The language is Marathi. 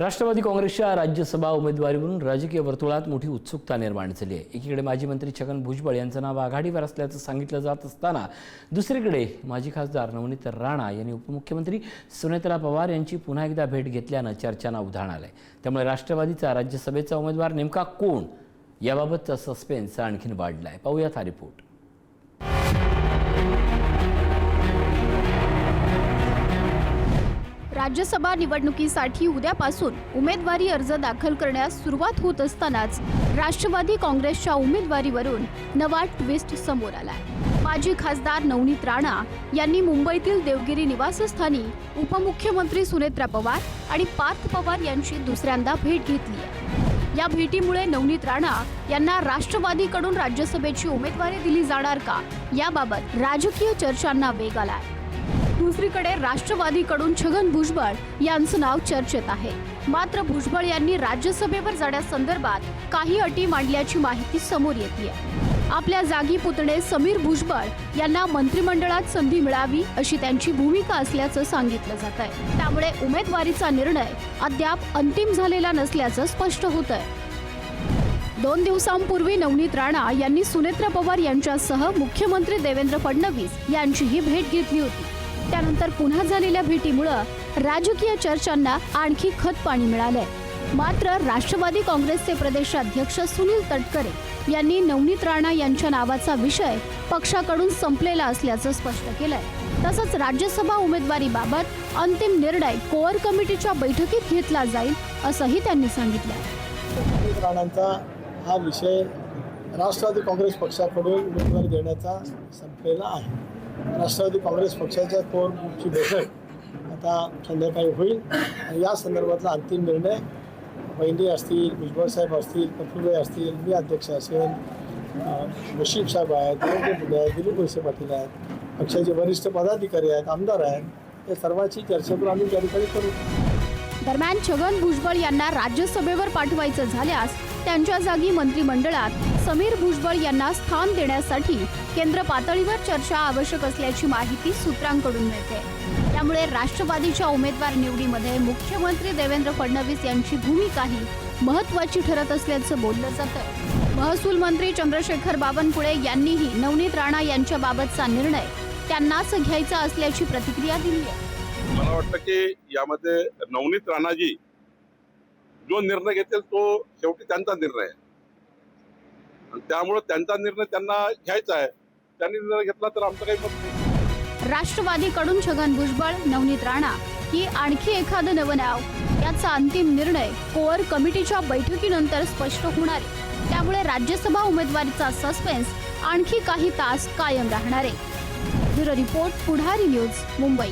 राष्ट्रवादी काँग्रेसच्या राज्यसभा उमेदवारीवरून राजकीय वर्तुळात मोठी उत्सुकता निर्माण झाली आहे। एकीकडे माजी मंत्री छगन भुजबळ यांचं नाव आघाडीवर असल्याचं सांगितलं जात असताना दुसरीकडे माजी खासदार नवनीत राणा यांनी उपमुख्यमंत्री सुनेत्रा पवार यांची पुन्हा एकदा भेट घेतल्यानं चर्चांना उधाण आलंय। त्यामुळे राष्ट्रवादीचा राज्यसभेचा उमेदवार नेमका कोण याबाबतचा सस्पेन्स आणखीन वाढलाय। पाहूयात हा रिपोर्ट। राज्यसभा निवडणुकीसाठी उद्यापासून उमेदवारी अर्ज दाखल करण्यास सुरुवात होत असतानाच राष्ट्रवादी काँग्रेसच्या उमेदवारीवरून नवा ट्विस्ट समोर आलाय। माजी खासदार नवनीत राणा यांनी मुंबईतील देवगिरी निवासस्थानी उपमुख्यमंत्री सुनेत्रा पवार आणि पार्थ पवार यांची दुसऱ्यांदा भेट घेतली आहे। या भेटीमुळे नवनीत राणा यांना राष्ट्रवादीकडून राज्यसभेची उमेदवारी दिली जाणार का याबाबत राजकीय चर्चांना वेग आलाय। दुसरीकडे राष्ट्रवादीकडून छगन भुजबळ यांचं नाव चर्चेत आहे। मात्र भुजबळ यांनी राज्यसभेवर जाण्यासंदर्भात काही अटी मांडल्याची माहिती समोर येते। आपल्या जागी पुतणे समीर भुजबळ यांना मंत्रिमंडळात संधी मिळावी अशी त्यांची भूमिका असल्याचं सांगितलं जात आहे। त्यामुळे उमेदवारीचा निर्णय अद्याप अंतिम झालेला नसल्याचं स्पष्ट होतंय। 2 दिवसांपूर्वी नवनीत राणा यांनी सुनेत्रा पवार यांच्यासह मुख्यमंत्री देवेंद्र फडणवीस यांचीही भेट घेतली होती। त्यानंतर पुन्हा झालेल्या भेटीमुळे राजकीय चर्चांना आणखी खतपाणी मिळाले। मात्र राष्ट्रवादी काँग्रेसचे प्रदेशाध्यक्ष सुनील तटकरे यांनी नवनीत राणा यांच्या नावाचा विषय पक्षाकडून संपलेला असल्याचं स्पष्ट केलंय। तसंच राज्यसभा उमेदवारीबाबत अंतिम निर्णय कोअर कमिटीच्या बैठकीत घेतला जाईल असंही त्यांनी सांगितलं। राणांचा हा विषय राष्ट्रवादी काँग्रेस पक्षाकडून उमेदवारी देण्याचा संपलेला आहे। राष्ट्रवादी काँग्रेस पक्षाच्या कोर ग्रुपची बैठक आता संध्याकाळी होईल आणि या संदर्भातला अंतिम निर्णय बहिणी असतील, भुजबळ साहेब असतील, पटुले असतील, मी अध्यक्ष असेल, मुशीफ साहेब आहेत, दिलीप वळसे पाटील आहेत, पक्षाचे वरिष्ठ पदाधिकारी आहेत, आमदार आहेत, या सर्वांची चर्चा करून आम्ही त्या ठिकाणी करू। दरम्यान छगन भुजबळ यांना राज्यसभेवर पाठवायचं झाल्यास त्यांच्या जागी मंत्रिमंडळात समीर भुजबळ यांना स्थान देण्यासाठी केंद्र पातळीवर चर्चा आवश्यक असल्याची माहिती सूत्रांकडून मिळते। त्यामुळे राष्ट्रवादीच्या उमेदवार निवडीमध्ये मुख्यमंत्री देवेंद्र फडणवीस यांची भूमिकाही महत्त्वाची ठरत असल्याचं बोललं जातं। महसूल मंत्री चंद्रशेखर बावनकुळे यांनीही नवनीत राणा यांच्याबाबतचा निर्णय त्यांनाच घ्यायचा असल्याची प्रतिक्रिया दिली आहे। मला वाटतं की यामध्ये नवनीत राणाजी जो निर्णय घेतील तो शेवटी त्यांचा निर्णय आहे आणि त्यामुळे त्यांचा निर्णय त्यांना घ्यायचा आहे। त्यांनी निर्णय घेतला तर आमचं काही मत नाही। राष्ट्रवादीकडून छगन भुजबळ, नवनीत राणा की आणखी एखादं नवं नाव याचा अंतिम निर्णय कोअर कमिटीच्या बैठकीनंतर स्पष्ट होणार आहे। त्यामुळे राज्यसभा उमेदवारीचा सस्पेन्स आणखी काही तास कायम राहणार आहे। ब्युरो रिपोर्ट, पुढारी न्यूज, मुंबई।